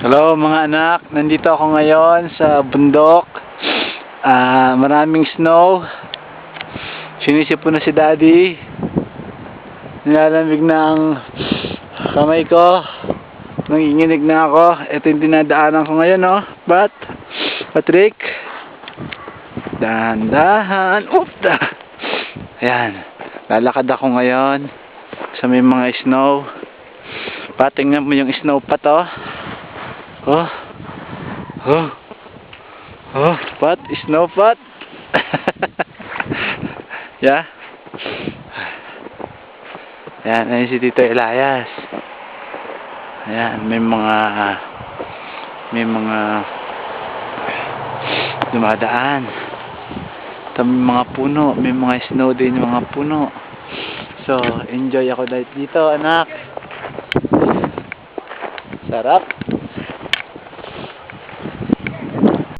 Hello mga anak, nandito ako ngayon sa bundok. Maraming snow. Sinisip na si Daddy. Nilalamig na ang kamay ko. Nanginginig na ako. Ito yung dinadaanan ko ngayon, no? Patrick. Dahan-dahan. Ayan. Lalakad ako ngayon sa may mga snow. Patingnan mo yung snow pa to. Pat, snow pat. Yeah. Ayan, ayun si Tito Elias. Ayan, may mga dumadaan. Ito may mga puno, may mga snow din yung mga puno. So, enjoy ako dito, anak. Sarap.